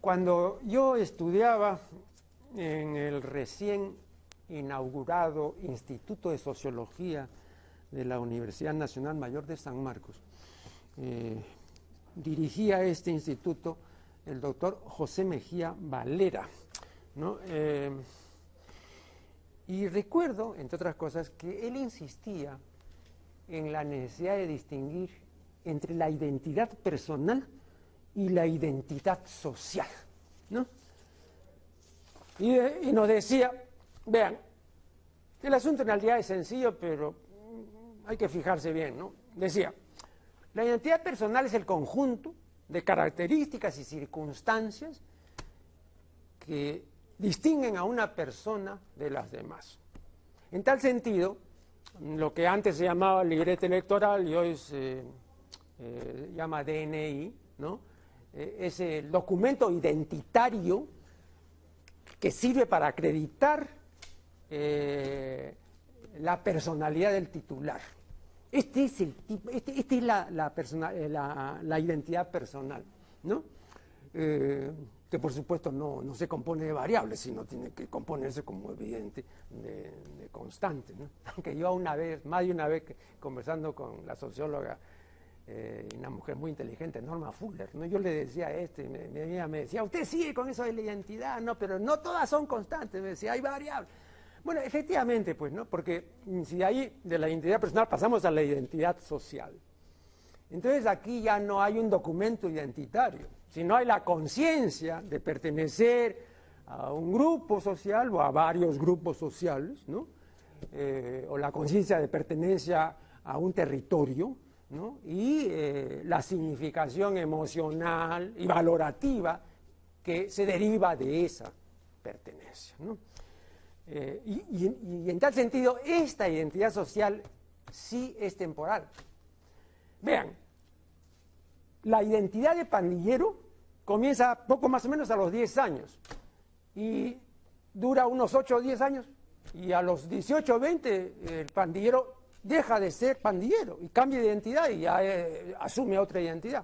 Cuando yo estudiaba en el recién inaugurado Instituto de Sociología de la Universidad Nacional Mayor de San Marcos, dirigía este instituto el doctor José Mejía Valera, ¿no? Y recuerdo, entre otras cosas, que él insistía en la necesidad de distinguir entre la identidad personal y la identidad social, ¿no? Y nos decía, vean, el asunto en realidad es sencillo, pero hay que fijarse bien, ¿no? Decía, la identidad personal es el conjunto de características y circunstancias que distinguen a una persona de las demás. En tal sentido, lo que antes se llamaba libreta electoral y hoy se llama DNI, ¿no? Es el documento identitario que sirve para acreditar la personalidad del titular. Esta es la identidad personal, ¿no? Que por supuesto no se compone de variables, sino tiene que componerse como evidente de constantes, ¿no? Aunque yo más de una vez conversando con la socióloga, una mujer muy inteligente, Norma Fuller, ¿no? Yo le decía a me decía, usted sigue con eso de la identidad, no, pero no todas son constantes, me decía, hay variables. Bueno, efectivamente, pues, ¿no? Porque si ahí de la identidad personal pasamos a la identidad social, entonces aquí ya no hay un documento identitario, sino hay la conciencia de pertenecer a un grupo social o a varios grupos sociales, ¿no? O la conciencia de pertenencia a un territorio, ¿no? Y la significación emocional y valorativa que se deriva de esa pertenencia, ¿no? Y en tal sentido, esta identidad social sí es temporal. Vean, la identidad de pandillero comienza poco más o menos a los 10 años y dura unos 8 o 10 años, y a los 18 o 20 el pandillero deja de ser pandillero y cambia de identidad y ya asume otra identidad.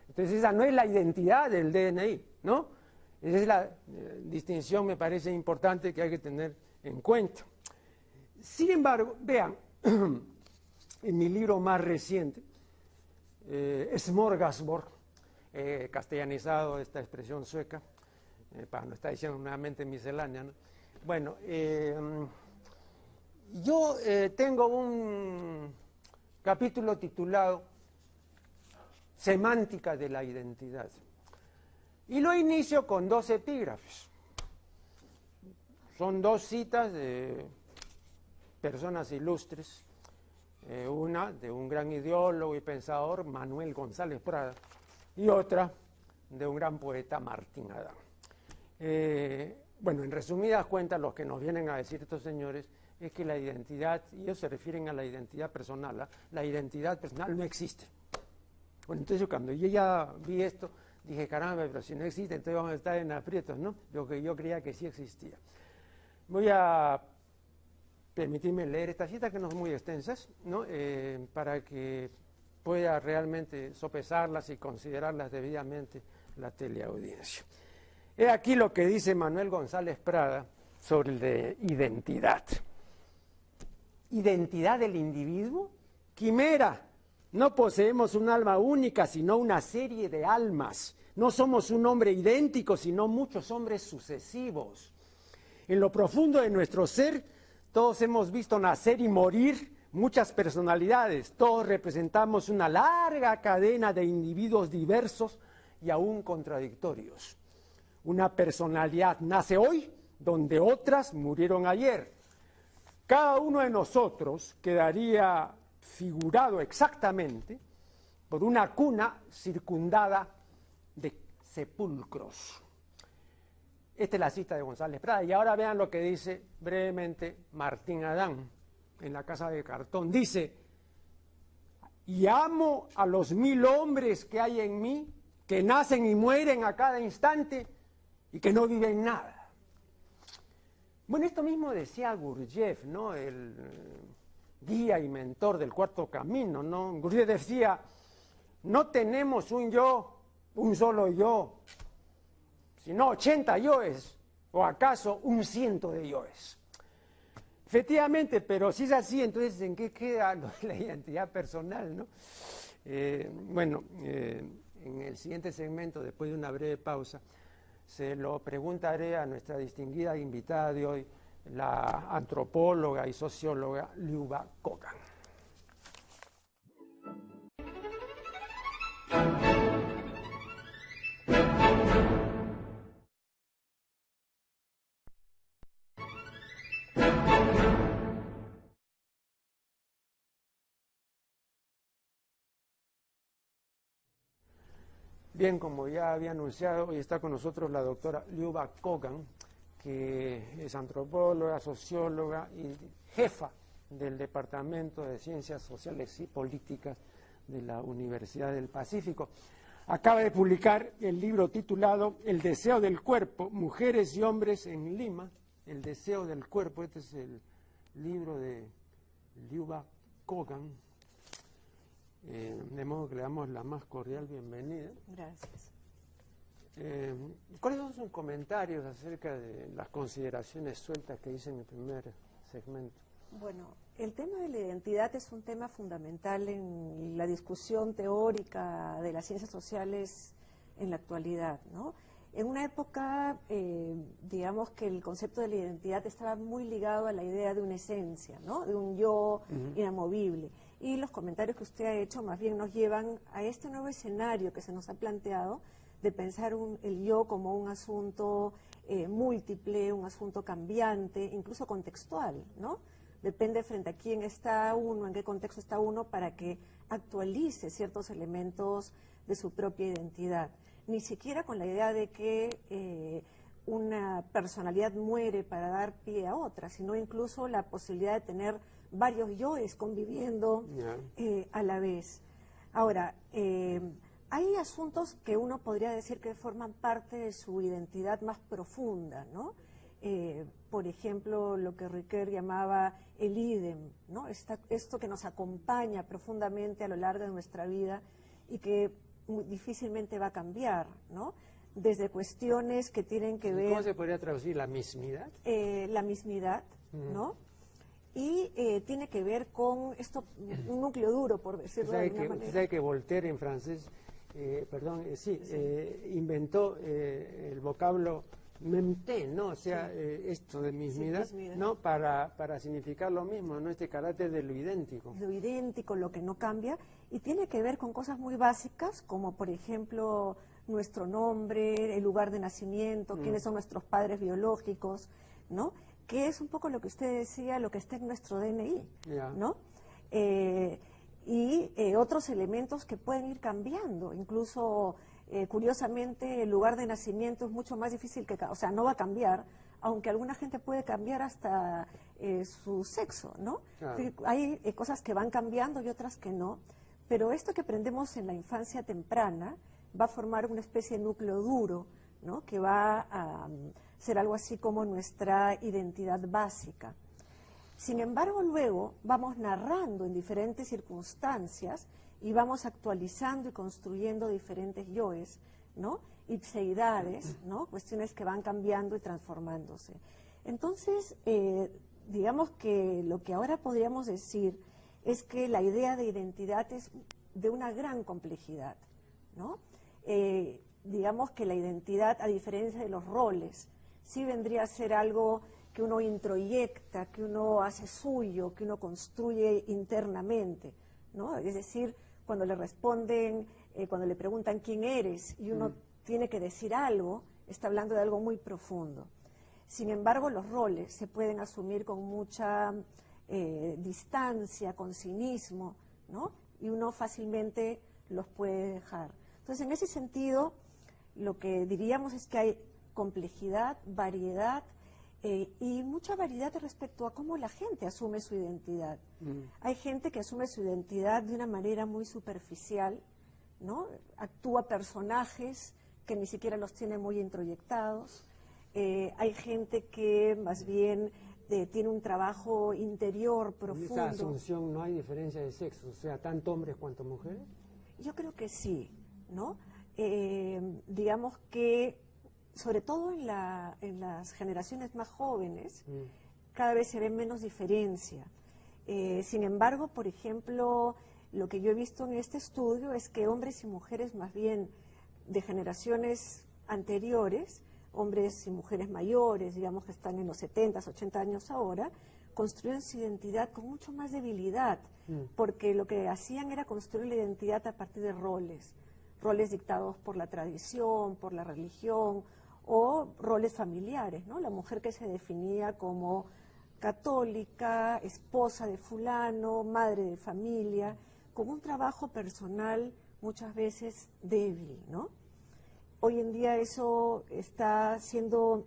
Entonces esa no es la identidad del DNI, ¿no? Esa es la distinción, me parece importante, que hay que tener en cuenta. Sin embargo, vean, en mi libro más reciente, Smorgasbord, castellanizado esta expresión sueca, para no estar diciendo nuevamente miscelánea, ¿no? Bueno, yo tengo un capítulo titulado Semántica de la identidad. Y lo inicio con 2 epígrafes. Son 2 citas de personas ilustres. Una de un gran ideólogo y pensador, Manuel González Prada, y otra de un gran poeta, Martín Adán. Bueno, en resumidas cuentas, lo que nos vienen a decir estos señores es que la identidad, y ellos se refieren a la identidad personal, la identidad personal no existe. Bueno, entonces cuando yo ya vi esto, dije, caramba, pero si no existe, entonces vamos a estar en aprietos, ¿no? Lo que yo creía que sí existía. Voy a permitirme leer estas citas, que no son muy extensas, ¿no? Para que pueda realmente sopesarlas y considerarlas debidamente la teleaudiencia. He aquí lo que dice Manuel González Prada sobre el de identidad. ¿Identidad del individuo? Quimera. No poseemos un alma única, sino una serie de almas. No somos un hombre idéntico, sino muchos hombres sucesivos. En lo profundo de nuestro ser, todos hemos visto nacer y morir muchas personalidades. Todos representamos una larga cadena de individuos diversos y aún contradictorios. Una personalidad nace hoy donde otras murieron ayer. Cada uno de nosotros quedaría figurado exactamente por una cuna circundada de sepulcros. Esta es la cita de González Prada. Y ahora vean lo que dice brevemente Martín Adán en La Casa de Cartón. Dice, y amo a los 1000 hombres que hay en mí, que nacen y mueren a cada instante y que no viven nada. Bueno, esto mismo decía Gurdjieff, ¿no? El guía y mentor del Cuarto Camino, ¿no? Gurdjieff decía, no tenemos un yo, un solo yo, sino 80 yoes, o acaso un 100 de yoes. Efectivamente, pero si es así, entonces ¿en qué queda la identidad personal, no? En el siguiente segmento, después de una breve pausa, se lo preguntaré a nuestra distinguida invitada de hoy, la antropóloga y socióloga Liuba Kogan. Bien, como ya había anunciado, hoy está con nosotros la doctora Liuba Kogan, que es antropóloga, socióloga y jefa del Departamento de Ciencias Sociales y Políticas de la Universidad del Pacífico. Acaba de publicar el libro titulado El deseo del cuerpo, mujeres y hombres en Lima. El deseo del cuerpo, este es el libro de Liuba Kogan. De modo que le damos la más cordial bienvenida. Gracias. ¿Cuáles son sus comentarios acerca de las consideraciones sueltas que hice en el primer segmento? Bueno, el tema de la identidad es un tema fundamental en la discusión teórica de las ciencias sociales en la actualidad, ¿no? En una época, digamos que el concepto de la identidad estaba muy ligado a la idea de una esencia, ¿no? De un yo inamovible. Y los comentarios que usted ha hecho más bien nos llevan a este nuevo escenario que se nos ha planteado de pensar el yo como un asunto múltiple, un asunto cambiante, incluso contextual, ¿no? Depende frente a quién está uno, en qué contexto está uno, para que actualice ciertos elementos de su propia identidad. Ni siquiera con la idea de que una personalidad muere para dar pie a otra, sino incluso la posibilidad de tener varios yoes conviviendo a la vez. Ahora, hay asuntos que uno podría decir que forman parte de su identidad más profunda, ¿no? Por ejemplo, lo que Ricoeur llamaba el idem, ¿no? Esto que nos acompaña profundamente a lo largo de nuestra vida y que difícilmente va a cambiar, ¿no? Desde cuestiones que tienen que ver... ¿Cómo se podría traducir la mismidad? La mismidad, ¿no? Y tiene que ver con esto, un núcleo duro, por decirlo de alguna manera. Usted sabe que Voltaire en francés, inventó el vocablo memté, ¿no? O sea, esto de mismidad, ¿no? Para significar lo mismo, ¿no? Este carácter de lo idéntico. Lo idéntico, lo que no cambia, y tiene que ver con cosas muy básicas, como por ejemplo nuestro nombre, el lugar de nacimiento, quiénes son nuestros padres biológicos, ¿no? Que es un poco lo que usted decía, lo que está en nuestro DNI, ¿no? Y otros elementos que pueden ir cambiando, incluso curiosamente el lugar de nacimiento es mucho más difícil o sea, no va a cambiar, aunque alguna gente puede cambiar hasta su sexo, ¿no? Claro. Hay cosas que van cambiando y otras que no, pero esto que aprendemos en la infancia temprana va a formar una especie de núcleo duro, ¿no? Que va a ser algo así como nuestra identidad básica. Sin embargo, luego vamos narrando en diferentes circunstancias y vamos actualizando y construyendo diferentes yoes, ¿no? Ipseidades, ¿no? Cuestiones que van cambiando y transformándose. Entonces, digamos que lo que ahora podríamos decir es que la idea de identidad es de una gran complejidad, ¿no? Digamos que la identidad, a diferencia de los roles, sí vendría a ser algo que uno introyecta, que uno hace suyo, que uno construye internamente, ¿no? Es decir, cuando le responden, cuando le preguntan quién eres y uno tiene que decir algo, está hablando de algo muy profundo. Sin embargo, los roles se pueden asumir con mucha distancia, con cinismo, ¿no? Y uno fácilmente los puede dejar. Entonces, en ese sentido, lo que diríamos es que hay complejidad, variedad, y mucha variedad respecto a cómo la gente asume su identidad. Hay gente que asume su identidad de una manera muy superficial, ¿no? Actúa personajes que ni siquiera los tiene muy introyectados. hay gente que más bien tiene un trabajo interior En profundo. esa asunción no hay diferencia de sexo, o sea, tanto hombres cuanto mujeres. Yo creo que sí, ¿no? Digamos que, sobre todo en las generaciones más jóvenes, cada vez se ve menos diferencia. Sin embargo, por ejemplo, lo que yo he visto en este estudio es que hombres y mujeres más bien de generaciones anteriores, hombres y mujeres mayores, digamos que están en los 70, 80 años ahora, construyen su identidad con mucho más debilidad, porque lo que hacían era construir la identidad a partir de roles dictados por la tradición, por la religión o roles familiares, ¿no? La mujer que se definía como católica, esposa de fulano, madre de familia, con un trabajo personal muchas veces débil, ¿no? Hoy en día eso está siendo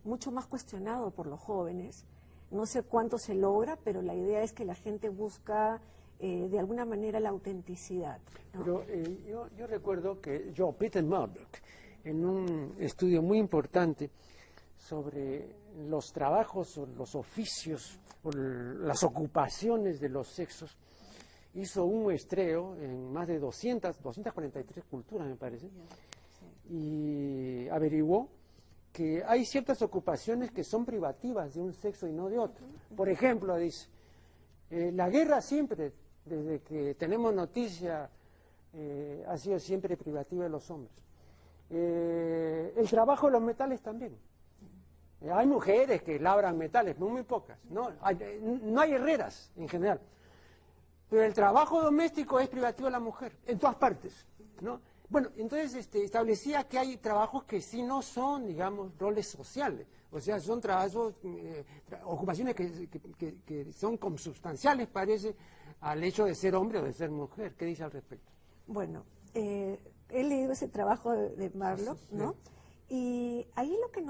mucho más cuestionado por los jóvenes. No sé cuánto se logra, pero la idea es que la gente busca de alguna manera la autenticidad, ¿no? Pero yo recuerdo que Peter Murdoch, en un estudio muy importante sobre los trabajos o los oficios o las ocupaciones de los sexos, hizo un muestreo en más de 243 culturas, me parece, y averiguó que hay ciertas ocupaciones que son privativas de un sexo y no de otro. Por ejemplo, dice, la guerra siempre, desde que tenemos noticia, ha sido siempre privativa de los hombres. El trabajo de los metales también. Hay mujeres que labran metales, muy pocas. No hay herreras en general. Pero el trabajo doméstico es privativo de la mujer, en todas partes, ¿no? Bueno, entonces establecía que hay trabajos que sí no son, digamos, roles sociales. O sea, son trabajos, ocupaciones que son consubstanciales, parece, al hecho de ser hombre o de ser mujer. ¿Qué dice al respecto? Bueno, he leído ese trabajo de Murdoch, ¿no? Y ahí lo que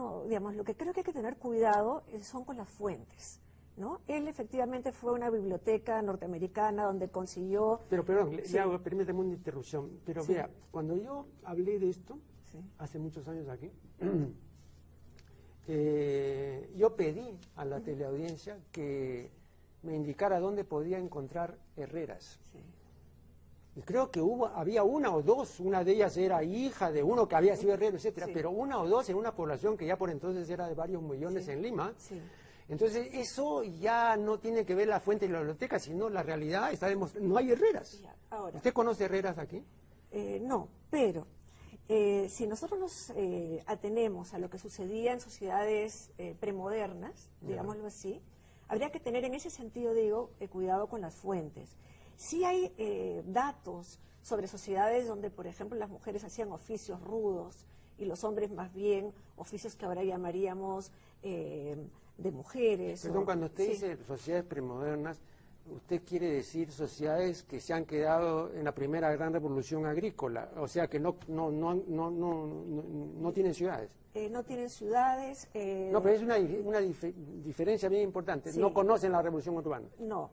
creo que hay que tener cuidado son con las fuentes, ¿no? Él efectivamente fue a una biblioteca norteamericana donde consiguió... Pero perdón, permíteme una interrupción. Pero vea, cuando yo hablé de esto, hace muchos años aquí, yo pedí a la teleaudiencia que me indicara dónde podía encontrar herreras. Y creo que había una o dos, una de ellas era hija de uno que había sido herrero, etcétera, pero una o dos en una población que ya por entonces era de varios millones en Lima. Entonces, eso ya no tiene que ver la fuente de la biblioteca, sino la realidad está demostrando. No hay herreras. Ahora, ¿usted conoce herreras aquí? No, pero si nosotros nos atenemos a lo que sucedía en sociedades premodernas, digámoslo así, habría que tener en ese sentido, digo, cuidado con las fuentes. Sí hay datos sobre sociedades donde, por ejemplo, las mujeres hacían oficios rudos y los hombres más bien oficios que ahora llamaríamos de mujeres. Perdón, cuando usted dice sociedades premodernas, usted quiere decir sociedades que se han quedado en la primera gran revolución agrícola, o sea que no tienen ciudades. No tienen ciudades. No, pero es una diferencia bien importante. No conocen la revolución urbana. No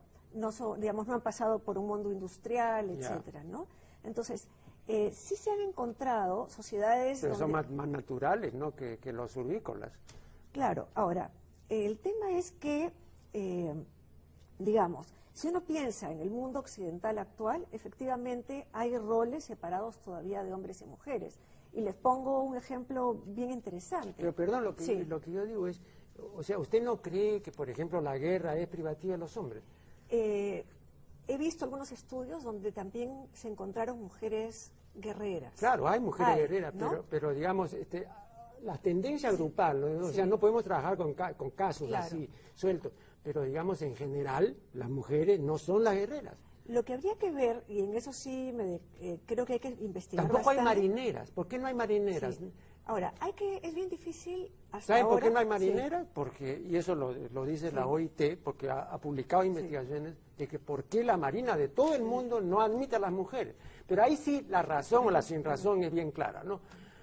han pasado por un mundo industrial, etcétera, ¿no? Entonces, sí se han encontrado sociedades... Pero son más naturales, ¿no?, que los urbícolas. Claro, ahora, el tema es que, digamos, si uno piensa en el mundo occidental actual, efectivamente hay roles separados todavía de hombres y mujeres. Y les pongo un ejemplo bien interesante. Pero perdón, lo que yo digo es, o sea, ¿usted no cree que, por ejemplo, la guerra es privativa de los hombres? He visto algunos estudios donde también se encontraron mujeres guerreras. Claro, hay mujeres guerreras, ¿no? pero digamos, la tendencia grupal, ¿no? O sea, no podemos trabajar con casos así sueltos, pero digamos, en general, las mujeres no son las guerreras. Lo que habría que ver, y en eso sí creo que hay que investigar Tampoco bastante. hay marineras. ¿Por qué no hay marineras? Sí. Ahora, es bien difícil hasta ¿Sabe ahora? por qué no hay marineras? Porque, y eso lo dice la OIT, porque ha publicado investigaciones de que por qué la Marina de todo el mundo no admite a las mujeres. Pero ahí sí la razón o la sin razón es bien clara, ¿no?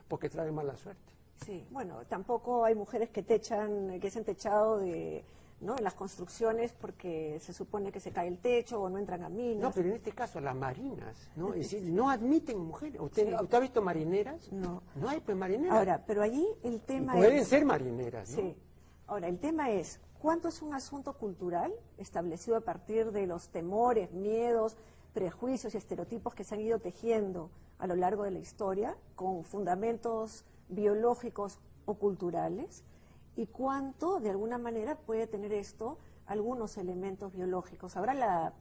Porque trae mala suerte. Sí, bueno, tampoco hay mujeres que se han techado de ¿no? En las construcciones porque se supone que se cae el techo o no entran a minas. No, pero en este caso las marinas, ¿no? Es decir, no admiten mujeres. ¿Usted ha visto marineras? No. No hay pues marineras. Ahora, pero allí el tema pueden es... ser marineras, ¿no? Sí. Ahora, el tema es, ¿cuánto es un asunto cultural establecido a partir de los temores, miedos, prejuicios y estereotipos que se han ido tejiendo a lo largo de la historia con fundamentos biológicos o culturales? ¿Y cuánto, de alguna manera, puede tener esto algunos elementos biológicos? Ahora la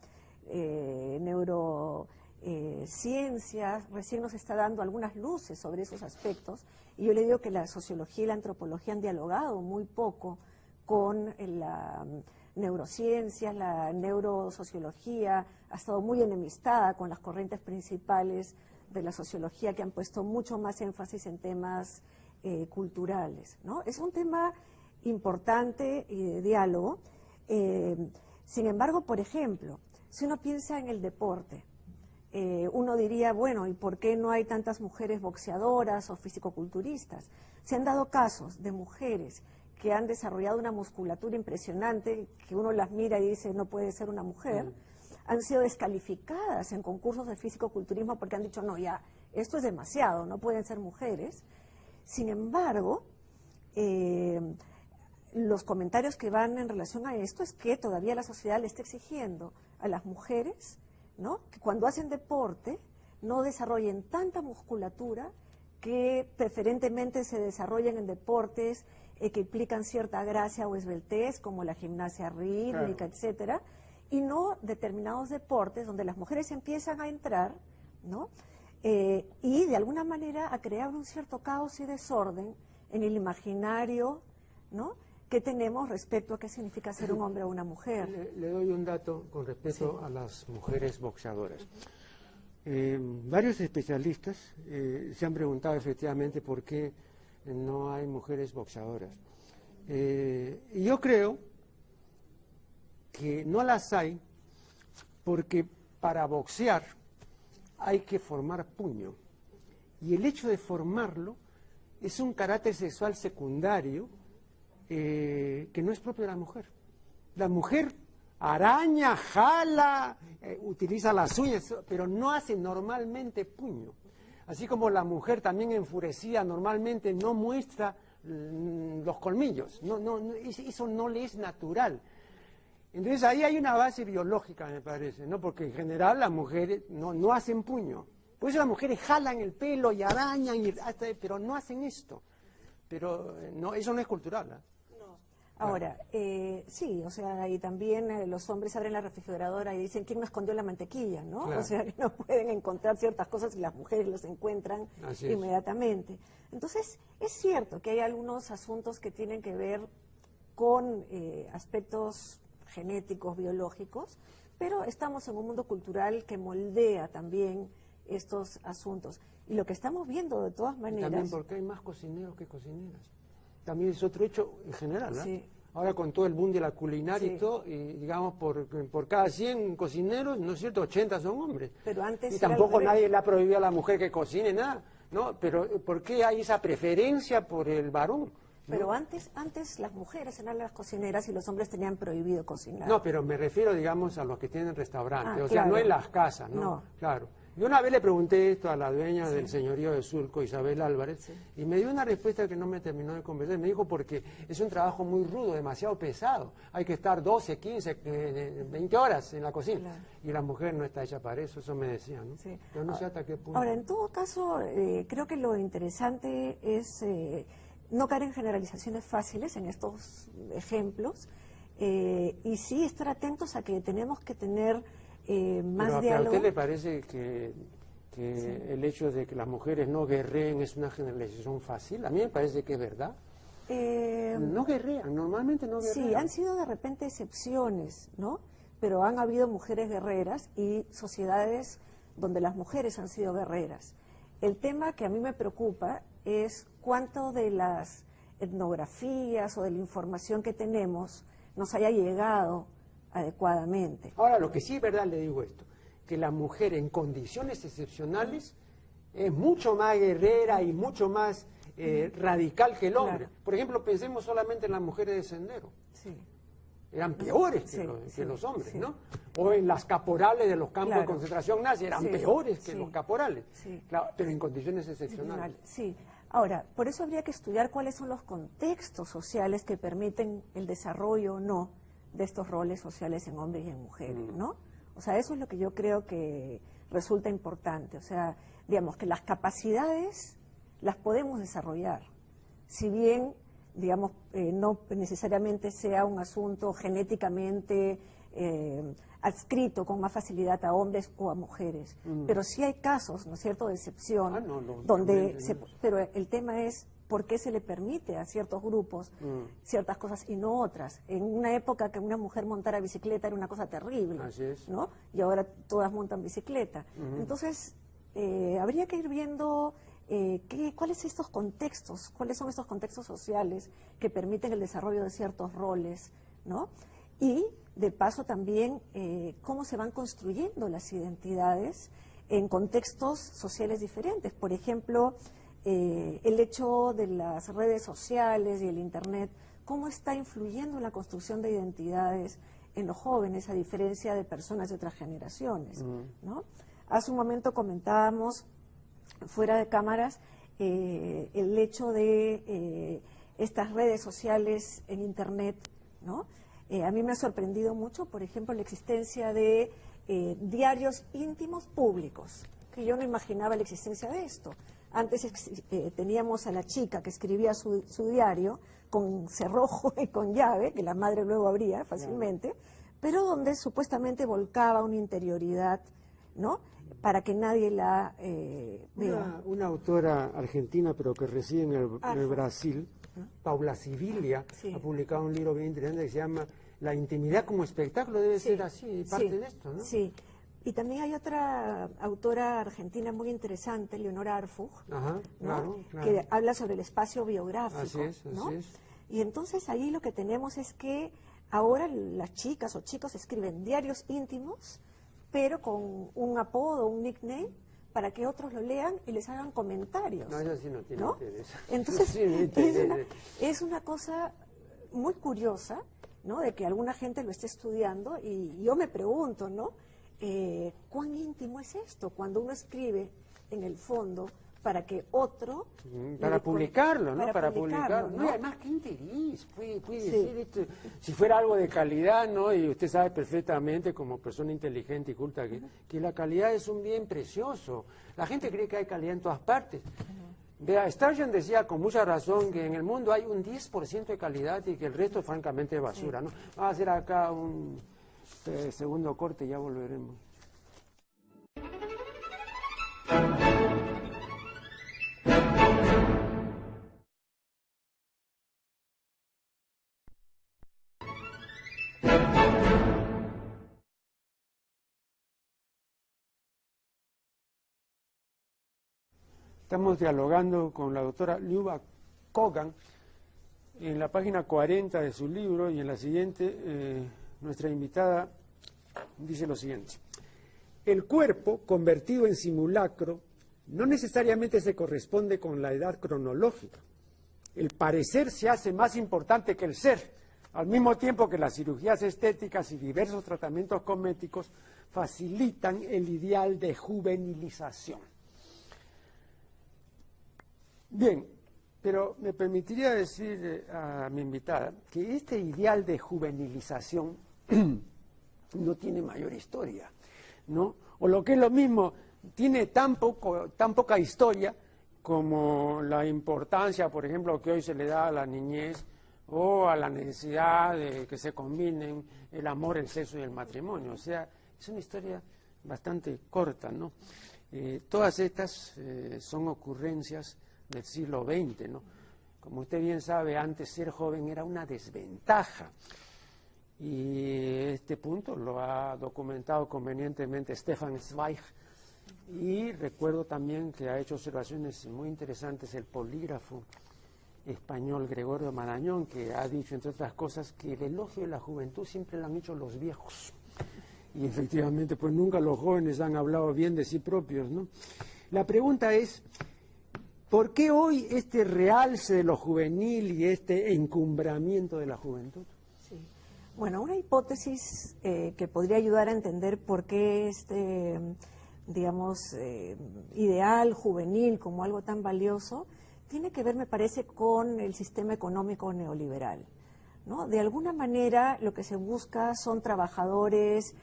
neurociencia recién nos está dando algunas luces sobre esos aspectos, y yo le digo que la sociología y la antropología han dialogado muy poco con la neurociencia, la neurosociología ha estado muy enemistada con las corrientes principales de la sociología que han puesto mucho más énfasis en temas culturales, ¿no? Es un tema importante y de diálogo. Sin embargo, por ejemplo, si uno piensa en el deporte, uno diría, bueno, ¿y por qué no hay tantas mujeres boxeadoras o fisicoculturistas? Se han dado casos de mujeres que han desarrollado una musculatura impresionante, que uno las mira y dice, no puede ser una mujer, han sido descalificadas en concursos de fisicoculturismo porque han dicho, no, ya, esto es demasiado, no pueden ser mujeres. Sin embargo, los comentarios que van en relación a esto es que todavía la sociedad le está exigiendo a las mujeres, ¿no?, que cuando hacen deporte no desarrollen tanta musculatura, que preferentemente se desarrollen en deportes que implican cierta gracia o esbeltez, como la gimnasia rítmica, claro, etcétera, y no determinados deportes donde las mujeres empiezan a entrar, ¿no?, y de alguna manera a crear un cierto caos y desorden en el imaginario, ¿no?, que tenemos respecto a qué significa ser un hombre o una mujer. Le doy un dato con respecto a las mujeres boxeadoras. Varios especialistas se han preguntado efectivamente por qué no hay mujeres boxeadoras. Y yo creo que no las hay porque para boxear hay que formar puño. Y el hecho de formarlo es un carácter sexual secundario que no es propio de la mujer. La mujer araña, jala, utiliza las uñas, pero no hace normalmente puño. Así como la mujer también enfurecida normalmente no muestra los colmillos, eso no le es natural. Entonces ahí hay una base biológica, me parece, ¿no? Porque en general las mujeres no hacen puño. Por eso las mujeres jalan el pelo y arañan, pero no hacen esto. Pero eso no es cultural, ¿eh? Ahora, sí, o sea, y también los hombres abren la refrigeradora y dicen, ¿quién me escondió la mantequilla?, ¿no? Claro. O sea, que no pueden encontrar ciertas cosas y las mujeres las encuentran inmediatamente. Entonces, es cierto que hay algunos asuntos que tienen que ver con aspectos genéticos, biológicos, pero estamos en un mundo cultural que moldea también estos asuntos. Y lo que estamos viendo, de todas maneras... Y también porque hay más cocineros que cocineras. También es otro hecho en general, ¿no? Sí. Ahora con todo el boom de la culinaria y todo, y digamos, por cada 100 cocineros, ¿no es cierto?, 80 son hombres. Pero antes y tampoco nadie le ha prohibido a la mujer que cocine nada, ¿no? Pero ¿por qué hay esa preferencia por el varón? Pero antes las mujeres eran las cocineras y los hombres tenían prohibido cocinar. No, pero me refiero, digamos, a los que tienen restaurantes, o claro, sea, no en las casas, ¿no? Claro. Yo una vez le pregunté esto a la dueña del señorío de Surco, Isabel Álvarez, y me dio una respuesta que no me terminó de convencer. Me dijo porque es un trabajo muy rudo, demasiado pesado. Hay que estar 12, 15, 20 horas en la cocina. Claro. Y la mujer no está hecha para eso me decía, ¿no? Sí. Yo no sé hasta qué punto. Ahora, en todo caso, creo que lo interesante es no caer en generalizaciones fáciles en estos ejemplos y sí estar atentos a que tenemos que tener... más pero diálogo. ¿a usted le parece que el hecho de que las mujeres no guerreen es una generalización fácil? A mí me parece que es verdad. No guerrean, normalmente no guerrean. Sí, han sido de repente excepciones, ¿no? Pero han habido mujeres guerreras y sociedades donde las mujeres han sido guerreras. El tema que a mí me preocupa es cuánto de las etnografías o de la información que tenemos nos haya llegado adecuadamente. Ahora, lo que sí es verdad, le digo esto, que la mujer en condiciones excepcionales es mucho más guerrera y mucho más radical que el hombre. Claro. Por ejemplo, pensemos solamente en las mujeres de sendero. Sí. eran peores que los hombres, ¿no? O en las caporales de los campos de concentración nazi eran peores que los caporales, claro, pero en condiciones excepcionales. Sí. Ahora, por eso habría que estudiar cuáles son los contextos sociales que permiten el desarrollo o no de estos roles sociales en hombres y en mujeres, ¿no? O sea, eso es lo que yo creo que resulta importante. O sea, digamos que las capacidades las podemos desarrollar, si bien, digamos, no necesariamente sea un asunto genéticamente adscrito con más facilidad a hombres o a mujeres. Pero sí hay casos, ¿no es cierto?, de excepción, donde pero el tema es por qué se le permite a ciertos grupos ciertas cosas y no otras. En una época que una mujer montara bicicleta era una cosa terrible, ¿no? Y ahora todas montan bicicleta. Entonces, habría que ir viendo cuáles son estos contextos sociales que permiten el desarrollo de ciertos roles, ¿no? Y, de paso, también cómo se van construyendo las identidades en contextos sociales diferentes. Por ejemplo, el hecho de las redes sociales y el Internet, cómo está influyendo en la construcción de identidades en los jóvenes, a diferencia de personas de otras generaciones, ¿no? Hace un momento comentábamos, fuera de cámaras, el hecho de estas redes sociales en Internet, ¿no? A mí me ha sorprendido mucho, por ejemplo, la existencia de diarios íntimos públicos, que yo no imaginaba la existencia de esto. Antes teníamos a la chica que escribía su diario con cerrojo y con llave, que la madre luego abría fácilmente, pero donde supuestamente volcaba una interioridad, ¿no?, para que nadie la vea. Una autora argentina, pero que reside en el Brasil, Paula Sibilia, ha publicado un libro bien interesante que se llama La intimidad como espectáculo. Debe ser así, parte de esto, ¿no? Sí. Y también hay otra autora argentina muy interesante, Leonora Arfug, ¿no?, que habla sobre el espacio biográfico. Así es. Y entonces ahí lo que tenemos es que ahora las chicas o chicos escriben diarios íntimos, pero con un apodo, un nickname, para que otros lo lean y les hagan comentarios. No, eso sí no tiene interés. Entonces, es una cosa muy curiosa, ¿no?, de que alguna gente lo esté estudiando, y yo me pregunto, ¿no?, ¿cuán íntimo es esto? Cuando uno escribe en el fondo para que otro... Para publicarlo, ¿no? Para publicarlo. No, y además, ¿qué interés puede decir esto? Si fuera algo de calidad, ¿no? Y usted sabe perfectamente, como persona inteligente y culta, que la calidad es un bien precioso. La gente cree que hay calidad en todas partes. Vea, Sturgeon decía con mucha razón que en el mundo hay un 10% de calidad y que el resto, francamente, es basura, ¿no? Vamos a hacer acá un segundo corte y ya volveremos. Estamos dialogando con la doctora Liuba Kogan en la página 40 de su libro, y en la siguiente nuestra invitada dice lo siguiente: el cuerpo convertido en simulacro no necesariamente se corresponde con la edad cronológica. El parecer se hace más importante que el ser, al mismo tiempo que las cirugías estéticas y diversos tratamientos cosméticos facilitan el ideal de juvenilización. Bien, pero me permitiría decir a mi invitada que este ideal de juvenilización no tiene mayor historia, ¿no? O lo que es lo mismo, tiene tan poca historia como la importancia, por ejemplo, que hoy se le da a la niñez o a la necesidad de que se combinen el amor, el sexo y el matrimonio. O sea, es una historia bastante corta, ¿no? Todas estas son ocurrencias del siglo XX, ¿no? Como usted bien sabe, antes ser joven era una desventaja. Y este punto lo ha documentado convenientemente Stefan Zweig. Y recuerdo también que ha hecho observaciones muy interesantes el polígrafo español Gregorio Marañón, que ha dicho, entre otras cosas, que el elogio de la juventud siempre lo han hecho los viejos. Y efectivamente, pues nunca los jóvenes han hablado bien de sí propios, ¿no? La pregunta es, ¿por qué hoy este realce de lo juvenil y este encumbramiento de la juventud? Sí. Bueno, una hipótesis que podría ayudar a entender por qué digamos, ideal juvenil como algo tan valioso, tiene que ver, me parece, con el sistema económico neoliberal, ¿no? De alguna manera lo que se busca son trabajadores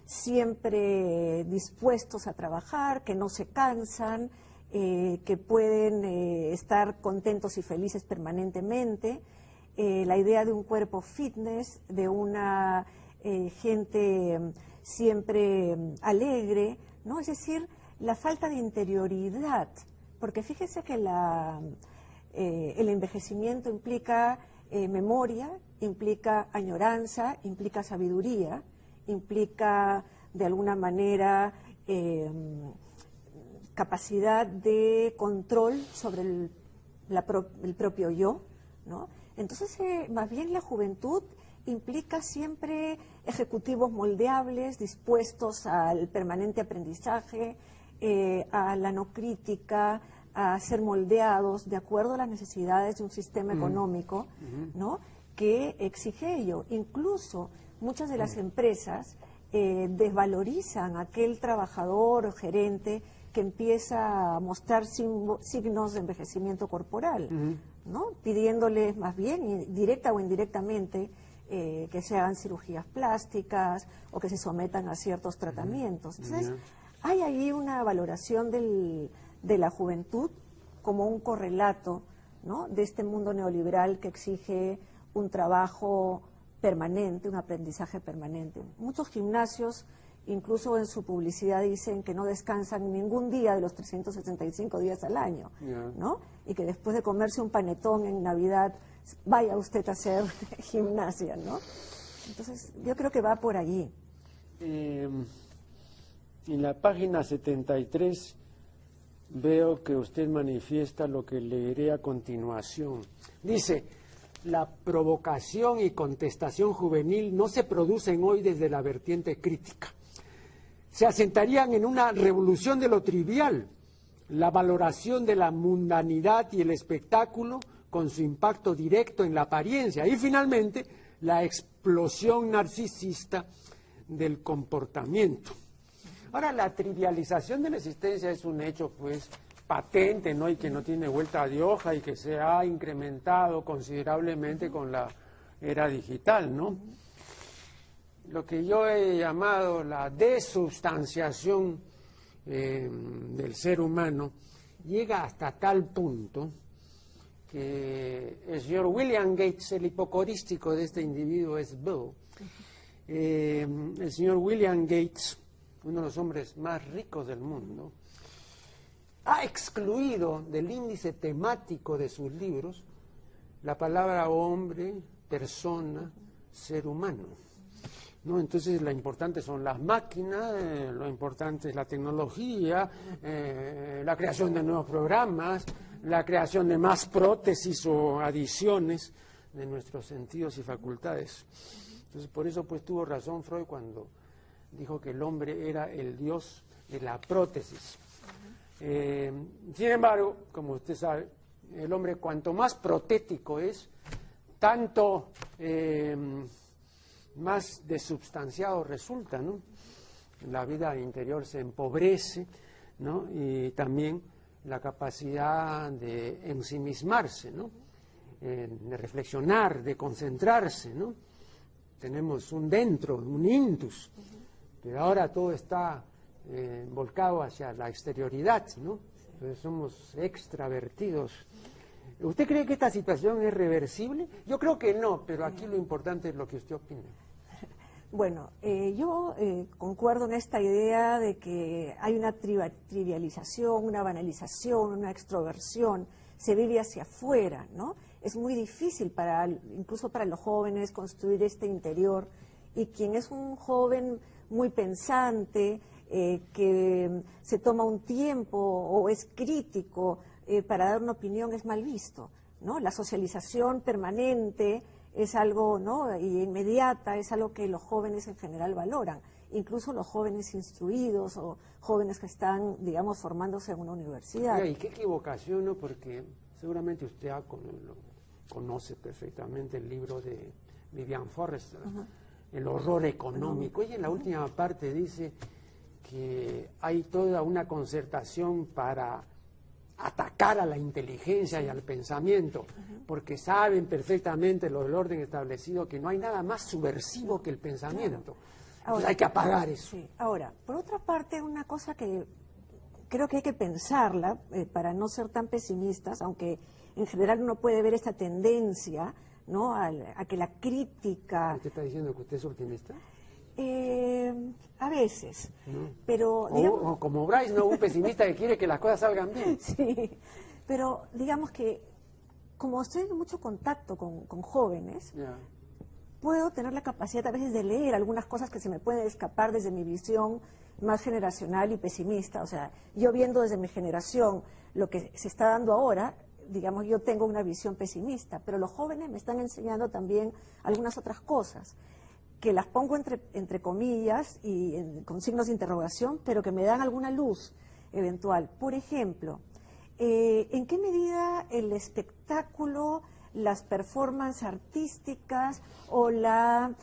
siempre dispuestos a trabajar, que no se cansan, que pueden estar contentos y felices permanentemente. La idea de un cuerpo fitness, de una gente siempre alegre, ¿no? Es decir, la falta de interioridad, porque fíjese que el envejecimiento implica memoria, implica añoranza, implica sabiduría, implica de alguna manera capacidad de control sobre el propio yo, ¿no? Entonces, más bien la juventud implica siempre ejecutivos moldeables, dispuestos al permanente aprendizaje, a la no crítica, a ser moldeados de acuerdo a las necesidades de un sistema económico, ¿no? Que exige ello. Incluso muchas de las empresas desvalorizan a aquel trabajador o gerente que empieza a mostrar signos de envejecimiento corporal, ¿no? Pidiéndoles más bien, directa o indirectamente, que se hagan cirugías plásticas o que se sometan a ciertos tratamientos. Entonces, hay ahí una valoración de la juventud como un correlato, ¿no? De este mundo neoliberal que exige un trabajo permanente, un aprendizaje permanente. Muchos gimnasios, incluso en su publicidad, dicen que no descansan ningún día de los 365 días al año, ¿no? Y que después de comerse un panetón en Navidad, vaya usted a hacer gimnasia, ¿no? Entonces, yo creo que va por allí. En la página 73 veo que usted manifiesta lo que leeré a continuación. Dice, la provocación y contestación juvenil no se producen hoy desde la vertiente crítica. Se asentarían en una revolución de lo trivial, la valoración de la mundanidad y el espectáculo con su impacto directo en la apariencia y finalmente la explosión narcisista del comportamiento. Ahora, la trivialización de la existencia es un hecho, pues, patente, ¿no? Y que no tiene vuelta de hoja y que se ha incrementado considerablemente con la era digital, ¿no? Lo que yo he llamado la desubstanciación del ser humano llega hasta tal punto que el señor William Gates, el hipocorístico de este individuo es Bill, el señor William Gates, uno de los hombres más ricos del mundo, ha excluido del índice temático de sus libros la palabra hombre, persona, ser humano, ¿no? Entonces, lo importante son las máquinas, lo importante es la tecnología, la creación de nuevos programas, la creación de más prótesis o adiciones de nuestros sentidos y facultades. Entonces, por eso pues tuvo razón Freud cuando dijo que el hombre era el dios de la prótesis. Sin embargo, como usted sabe, el hombre cuanto más protético es, tanto más desubstanciado resulta, ¿no? La vida interior se empobrece, ¿no? Y también la capacidad de ensimismarse, ¿no? De reflexionar, de concentrarse, ¿no? Tenemos un dentro, un intus, pero ahora todo está volcado hacia la exterioridad, ¿no? Entonces somos extravertidos. ¿Usted cree que esta situación es reversible? Yo creo que no, pero aquí lo importante es lo que usted opina. Bueno, yo concuerdo en esta idea de que hay una trivialización, una banalización, una extroversión, se vive hacia afuera, ¿no? Es muy difícil incluso para los jóvenes construir este interior, y quien es un joven muy pensante, que se toma un tiempo o es crítico para dar una opinión, es mal visto, ¿no? La socialización permanente es algo, ¿no? Y inmediata, es algo que los jóvenes en general valoran, incluso los jóvenes instruidos o jóvenes que están, digamos, formándose en una universidad. Y qué equivocación, ¿no? Porque seguramente usted conoce perfectamente el libro de Vivian Forrester, el horror económico. Ella en la última parte dice que hay toda una concertación para atacar a la inteligencia y al pensamiento, porque saben perfectamente lo del orden establecido que no hay nada más subversivo que el pensamiento. Ahora, hay que apagar eso. Sí. Ahora, por otra parte, una cosa que creo que hay que pensarla para no ser tan pesimistas, aunque en general uno puede ver esta tendencia, ¿no?, a que la crítica... ¿Usted está diciendo que usted es optimista? A veces, ¿no? Pero... digamos, o como Bryce, ¿no?, un pesimista que quiere que las cosas salgan bien. Sí, pero digamos que como estoy en mucho contacto con jóvenes, Yeah. puedo tener la capacidad a veces de leer algunas cosas que se me pueden escapar desde mi visión más generacional y pesimista. O sea, yo viendo desde mi generación lo que se está dando ahora, digamos, yo tengo una visión pesimista, pero los jóvenes me están enseñando también algunas otras cosas, que las pongo entre comillas y con signos de interrogación, pero que me dan alguna luz eventual. Por ejemplo, ¿en qué medida el espectáculo, las performances artísticas o la,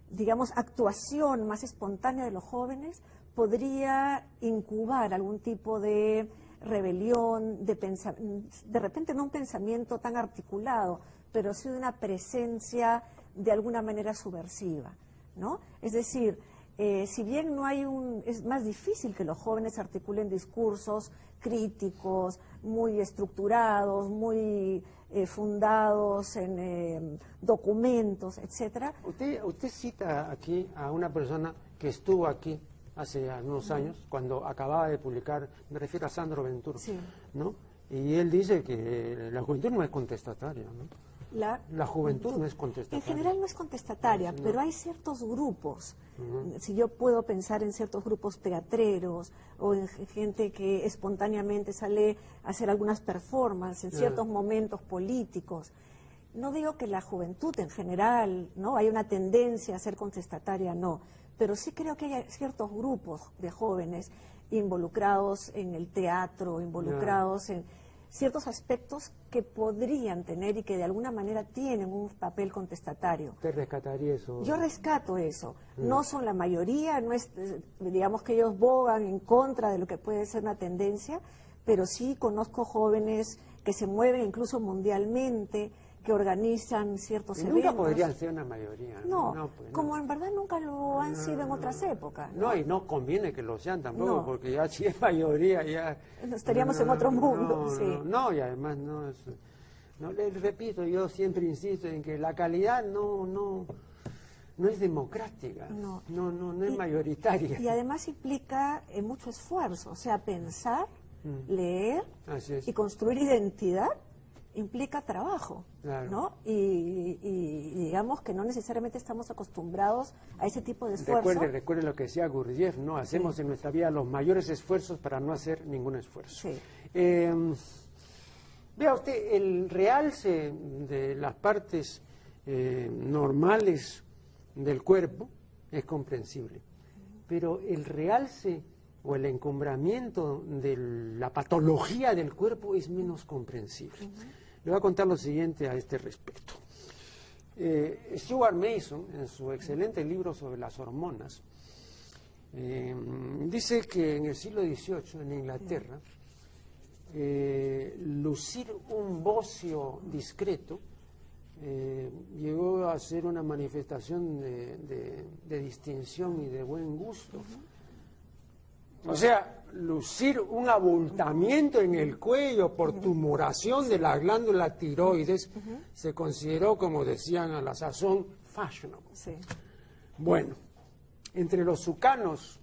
digamos, actuación más espontánea de los jóvenes podría incubar algún tipo de rebelión, de repente no un pensamiento tan articulado, pero sí de una presencia de alguna manera subversiva, ¿no? Es decir, si bien no hay es más difícil que los jóvenes articulen discursos críticos, muy estructurados, muy fundados en documentos, etcétera. Usted cita aquí a una persona que estuvo aquí hace unos años, cuando acababa de publicar, me refiero a Sandro Ventura, Sí. ¿no? Y él dice que la juventud no es contestataria, ¿no? La juventud no es contestataria. En general no es contestataria, pero hay ciertos grupos. Si yo puedo pensar en ciertos grupos teatreros o en gente que espontáneamente sale a hacer algunas performances en ciertos momentos políticos. No digo que la juventud en general, ¿no?, hay una tendencia a ser contestataria, no. Pero sí creo que hay ciertos grupos de jóvenes involucrados en el teatro, involucrados en ciertos aspectos que podrían tener y que de alguna manera tienen un papel contestatario. ¿Usted rescataría eso? Yo rescato eso. No son la mayoría, no es, digamos que ellos bogan en contra de lo que puede ser una tendencia, pero sí conozco jóvenes que se mueven incluso mundialmente, que organizan ciertos eventos. Nunca podrían ser una mayoría. No, pues, como en verdad nunca lo han sido en otras épocas. No, y no conviene que lo sean tampoco, No. porque ya si es mayoría, ya... Estaríamos en otro mundo, sí. No, y además no es... No, le repito, yo siempre insisto en que la calidad no es democrática, no es mayoritaria. Y además implica mucho esfuerzo, o sea, pensar, leer Así es. y construir identidad implica trabajo, Claro. ¿no? Y digamos que no necesariamente estamos acostumbrados a ese tipo de esfuerzo. Recuerde lo que decía Gurdjieff, ¿no? Hacemos en nuestra vida los mayores esfuerzos para no hacer ningún esfuerzo. Sí. Vea usted, el realce de las partes normales del cuerpo es comprensible, pero el realce o el encumbramiento de la patología del cuerpo es menos comprensible. Le voy a contar lo siguiente a este respecto. Stuart Mason, en su excelente libro sobre las hormonas, dice que en el siglo XVIII, en Inglaterra, lucir un bocio discreto llegó a ser una manifestación de distinción y de buen gusto. O sea, lucir un abultamiento en el cuello por tumoración de la glándula tiroides se consideró, como decían a la sazón, fashionable. Sí. Bueno, entre los sucanos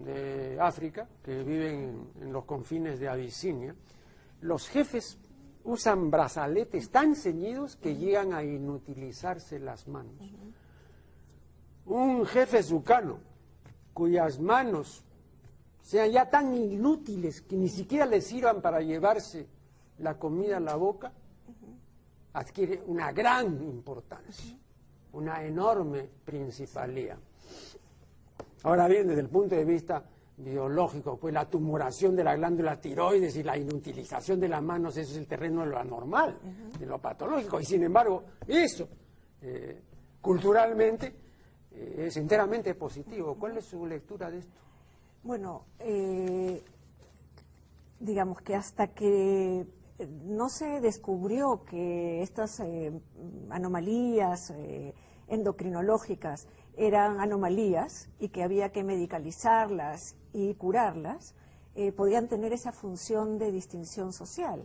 de África, que viven en los confines de Abisinia, los jefes usan brazaletes tan ceñidos que llegan a inutilizarse las manos. Un jefe sucano cuyas manos sean ya tan inútiles que ni siquiera les sirvan para llevarse la comida a la boca, adquiere una gran importancia, una enorme principalía. Ahora bien, desde el punto de vista biológico, pues la tumoración de la glándula tiroides y la inutilización de las manos, eso es el terreno de lo anormal, de lo patológico, y sin embargo, eso culturalmente es enteramente positivo. ¿Cuál es su lectura de esto? Bueno, digamos que hasta que no se descubrió que estas anomalías endocrinológicas eran anomalías y que había que medicalizarlas y curarlas, podían tener esa función de distinción social,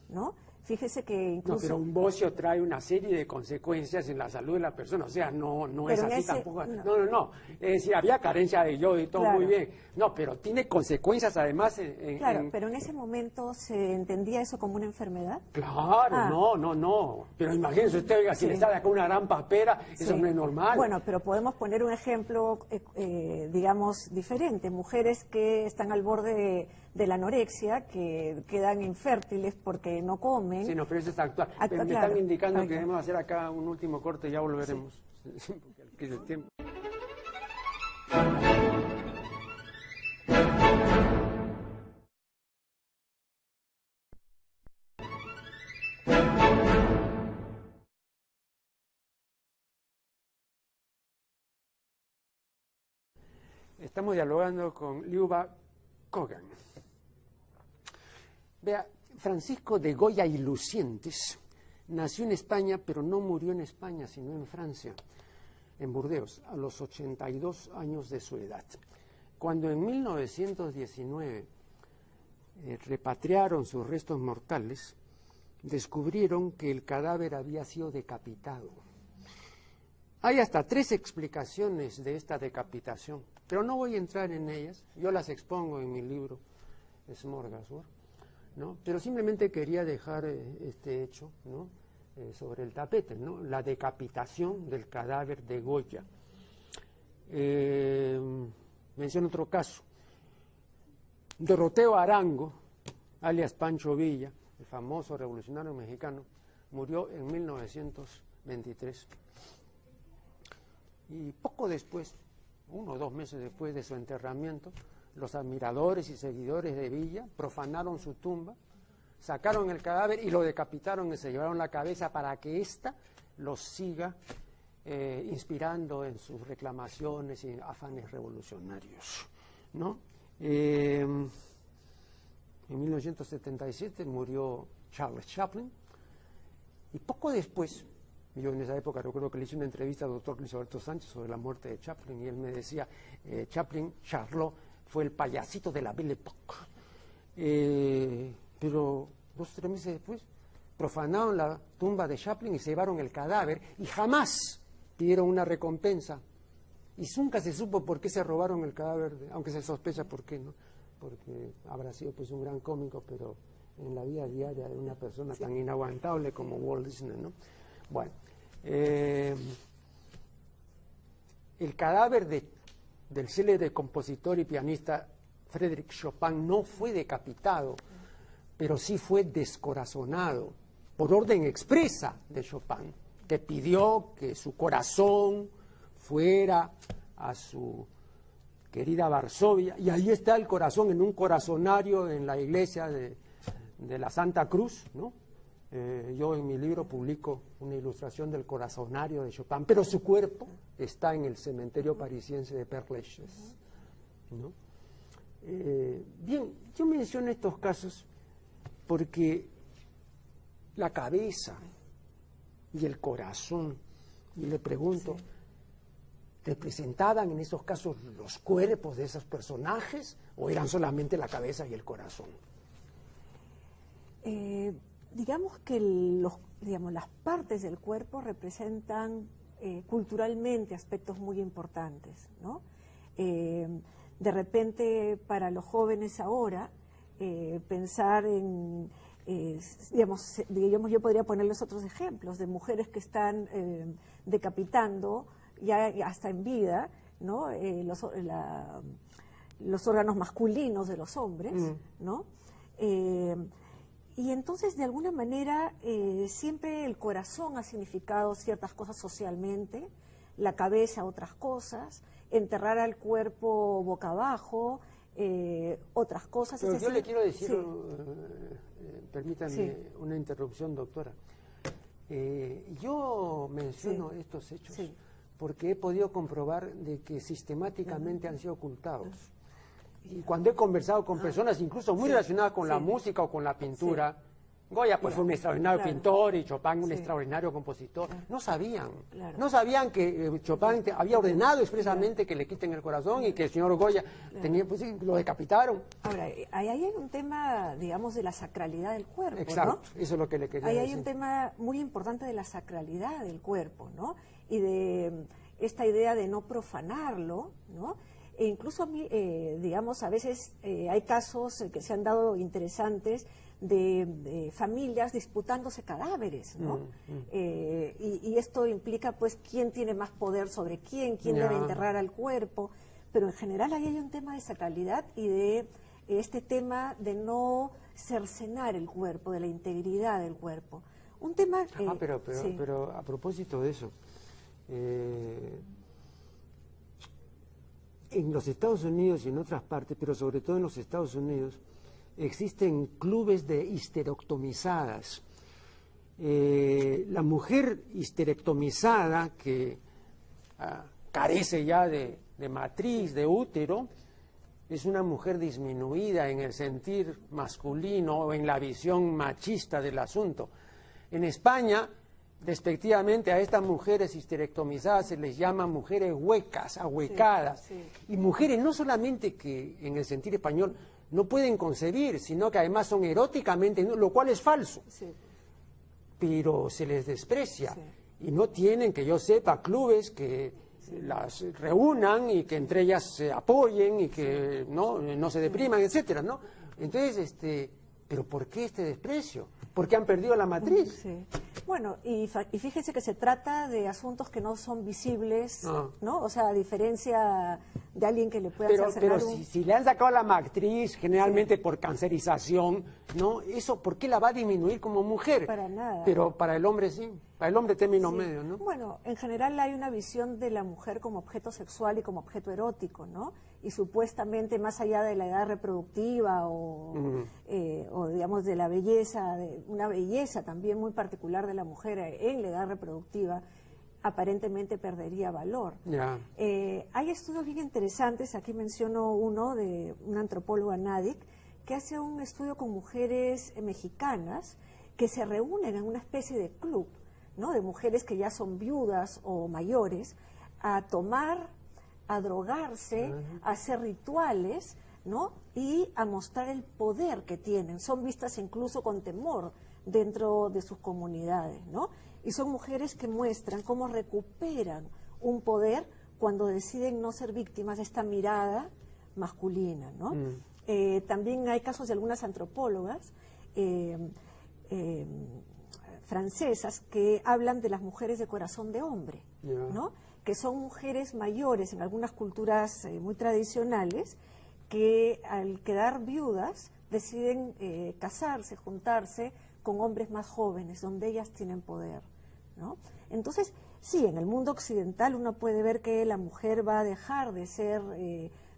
¿no? Fíjese que incluso... No, pero un bocio trae una serie de consecuencias en la salud de la persona, o sea, no es Pero en así ese- tampoco. no. No. Es decir, había carencia de yodo y todo Claro. muy bien. No, pero tiene consecuencias además Claro, pero en ese momento se entendía eso como una enfermedad. Claro, Ah. no. Pero imagínese usted, oiga, si Sí. le sale acá una gran papera, eso Sí. no es normal. Bueno, pero podemos poner un ejemplo, digamos, diferente. Mujeres que están al borde de la anorexia, que quedan infértiles porque no comen. Sí, no, pero eso es actual. Pero me claro. están indicando que Actual. debemos hacer acá un último corte y ya volveremos. Porque aquí es el tiempo. Estamos dialogando con Liuba Kogan. Vea, Francisco de Goya y Lucientes nació en España, pero no murió en España, sino en Francia, en Burdeos, a los 82 años de su edad. Cuando en 1919 repatriaron sus restos mortales, descubrieron que el cadáver había sido decapitado. Hay hasta 3 explicaciones de esta decapitación, pero no voy a entrar en ellas, yo las expongo en mi libro Smorgasbord, ¿no? Pero simplemente quería dejar este hecho, ¿no? Sobre el tapete, ¿no? La decapitación del cadáver de Goya. Menciono otro caso. Doroteo Arango, alias Pancho Villa, el famoso revolucionario mexicano, murió en 1923. Y poco después, 1 o 2 meses después de su enterramiento, los admiradores y seguidores de Villa profanaron su tumba, sacaron el cadáver y lo decapitaron y se llevaron la cabeza para que ésta los siga inspirando en sus reclamaciones y afanes revolucionarios, ¿no? En 1977 murió Charles Chaplin y poco después, yo en esa época recuerdo que le hice una entrevista al doctor Luis Alberto Sánchez sobre la muerte de Chaplin y él me decía, Chaplin, Charlot, fue el payasito de la Belle Époque. Pero 2 o 3 meses después profanaron la tumba de Chaplin y se llevaron el cadáver y jamás pidieron una recompensa. Y nunca se supo por qué se robaron el cadáver, aunque se sospecha por qué, ¿no? Porque habrá sido pues un gran cómico, pero en la vida diaria de una persona tan inaguantable como Walt Disney, ¿no? Bueno, el cadáver del célebre compositor y pianista Frédéric Chopin no fue decapitado, pero sí fue descorazonado por orden expresa de Chopin, que pidió que su corazón fuera a su querida Varsovia, y ahí está el corazón en un corazonario en la iglesia de la Santa Cruz, ¿no? Yo en mi libro publico una ilustración del corazonario de Chopin, pero su cuerpo está en el cementerio parisiense de Père Lachaise, ¿no? Bien, yo menciono estos casos porque la cabeza y el corazón, y le pregunto, ¿representaban en esos casos los cuerpos de esos personajes o eran solamente la cabeza y el corazón? Digamos que las partes del cuerpo representan culturalmente aspectos muy importantes, ¿no? De repente, para los jóvenes ahora, pensar en, digamos, yo podría ponerles otros ejemplos de mujeres que están decapitando, ya hasta en vida, ¿no? Los órganos masculinos de los hombres, ¿no? Y entonces, de alguna manera, siempre el corazón ha significado ciertas cosas socialmente, la cabeza otras cosas, enterrar al cuerpo boca abajo, otras cosas. Pero es yo decir, le quiero decir, sí. permítame Sí. una interrupción, doctora. Yo menciono estos hechos porque he podido comprobar de que sistemáticamente han sido ocultados. Y cuando he conversado con personas incluso muy relacionadas con la música o con la pintura, Goya pues fue un extraordinario pintor y Chopin un extraordinario compositor. No sabían que Chopin había ordenado expresamente que le quiten el corazón y que el señor Goya tenía, pues sí, lo decapitaron. Ahora, ahí hay un tema, digamos, de la sacralidad del cuerpo, Exacto, ¿no? eso es lo que le quería decir. Ahí hay un tema muy importante de la sacralidad del cuerpo, ¿no? Y de esta idea de no profanarlo, ¿no? E incluso, digamos, a veces hay casos que se han dado interesantes de familias disputándose cadáveres, ¿no? Y esto implica, pues, quién tiene más poder sobre quién debe enterrar al cuerpo, pero en general ahí hay un tema de sacralidad y de este tema de no cercenar el cuerpo, de la integridad del cuerpo. Un tema... pero a propósito de eso, en los Estados Unidos y en otras partes, pero sobre todo en los Estados Unidos, existen clubes de histerectomizadas. La mujer histerectomizada que carece ya de matriz, de útero, es una mujer disminuida en el sentir masculino o en la visión machista del asunto. En España, despectivamente a estas mujeres histerectomizadas se les llama mujeres huecas, ahuecadas. Y mujeres no solamente que en el sentir español no pueden concebir, sino que además son eróticamente, lo cual es falso. Pero se les desprecia. Y no tienen, que yo sepa, clubes que las reúnan y que entre ellas se apoyen y que no se depriman, etcétera, ¿no? Entonces, ¿pero por qué este desprecio? Porque han perdido la matriz. Bueno, y fíjese que se trata de asuntos que no son visibles, ¿no? O sea, a diferencia de alguien que le pueda pero si le han sacado la matriz, generalmente por cancerización, ¿no? Eso, ¿por qué la va a disminuir como mujer? Para nada. Pero para el hombre sí, para el hombre término medio, ¿no? Bueno, en general hay una visión de la mujer como objeto sexual y como objeto erótico, ¿no? Y supuestamente más allá de la edad reproductiva o digamos de la belleza, de una belleza también muy particular de la mujer en la edad reproductiva, aparentemente perdería valor. Hay estudios bien interesantes, aquí menciono uno de una antropóloga Nadic, que hace un estudio con mujeres mexicanas que se reúnen en una especie de club, ¿no? De mujeres que ya son viudas o mayores, a tomar, a drogarse, a hacer rituales, ¿no? Y a mostrar el poder que tienen. Son vistas incluso con temor dentro de sus comunidades, ¿no? Y son mujeres que muestran cómo recuperan un poder cuando deciden no ser víctimas de esta mirada masculina, ¿no? También hay casos de algunas antropólogas francesas que hablan de las mujeres de corazón de hombre, ¿no? Que son mujeres mayores en algunas culturas muy tradicionales que al quedar viudas deciden casarse, juntarse con hombres más jóvenes, donde ellas tienen poder, ¿no? Entonces, sí, en el mundo occidental uno puede ver que la mujer va a dejar de ser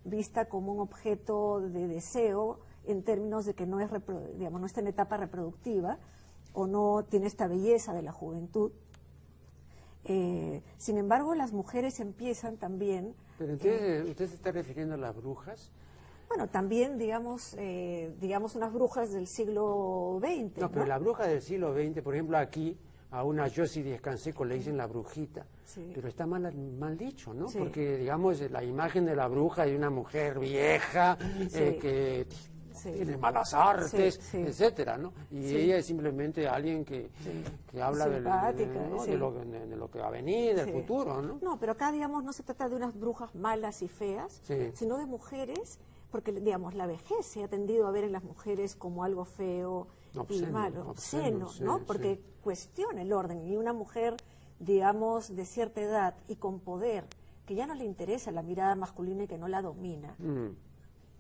vista como un objeto de deseo en términos de que no es, digamos, no está en etapa reproductiva o no tiene esta belleza de la juventud. Sin embargo, las mujeres empiezan también... Pero entonces, ¿usted se está refiriendo a las brujas? Bueno, también, digamos unas brujas del siglo XX. No, pero la bruja del siglo XX, por ejemplo, aquí a una Josie Díez Canseco le dicen la brujita, pero está mal dicho, ¿no? Porque, digamos, la imagen de la bruja de una mujer vieja que tiene malas artes, etcétera, ¿no? Y ella es simplemente alguien que habla de lo que va a venir, del futuro, ¿no? No, pero acá, digamos, no se trata de unas brujas malas y feas, sino de mujeres, porque, digamos, la vejez se ha tendido a ver en las mujeres como algo feo y malo, obsceno, ¿no? Porque cuestiona el orden. Y una mujer, digamos, de cierta edad y con poder, que ya no le interesa la mirada masculina y que no la domina,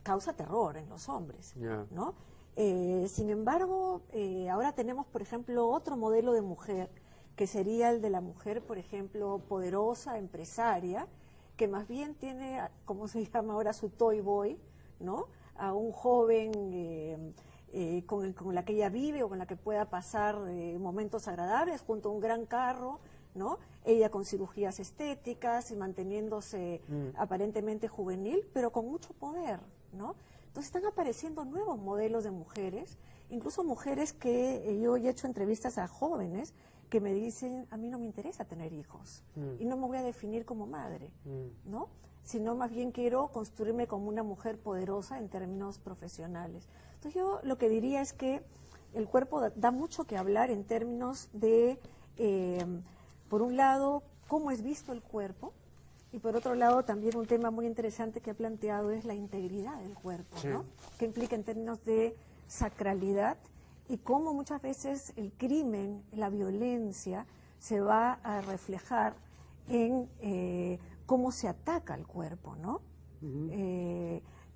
causa terror en los hombres, ¿no? Sin embargo, ahora tenemos, por ejemplo, otro modelo de mujer, que sería el de la mujer, por ejemplo, poderosa, empresaria, que más bien tiene, como se llama ahora, su toy boy, ¿no? A un joven con la que ella vive o con la que pueda pasar momentos agradables junto a un gran carro, ¿no? Ella con cirugías estéticas y manteniéndose aparentemente juvenil, pero con mucho poder, ¿no? Entonces están apareciendo nuevos modelos de mujeres, incluso mujeres que yo he hecho entrevistas a jóvenes que me dicen, a mí no me interesa tener hijos y no me voy a definir como madre, ¿no? Sino más bien quiero construirme como una mujer poderosa en términos profesionales. Entonces yo lo que diría es que el cuerpo da mucho que hablar en términos de, por un lado, cómo es visto el cuerpo, y por otro lado también un tema muy interesante que ha planteado es la integridad del cuerpo, ¿no? Que implica en términos de sacralidad y cómo muchas veces el crimen, la violencia, se va a reflejar en cómo se ataca al cuerpo, ¿no?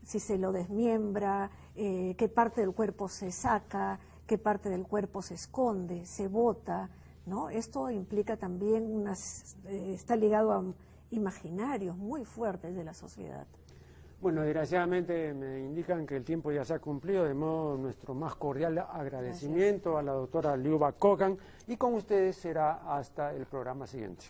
Si se lo desmiembra, qué parte del cuerpo se saca, qué parte del cuerpo se esconde, se bota, ¿no? Esto implica también está ligado a imaginarios muy fuertes de la sociedad. Bueno, desgraciadamente me indican que el tiempo ya se ha cumplido, de modo nuestro más cordial agradecimiento a la doctora Liuba Kogan, y con ustedes será hasta el programa siguiente.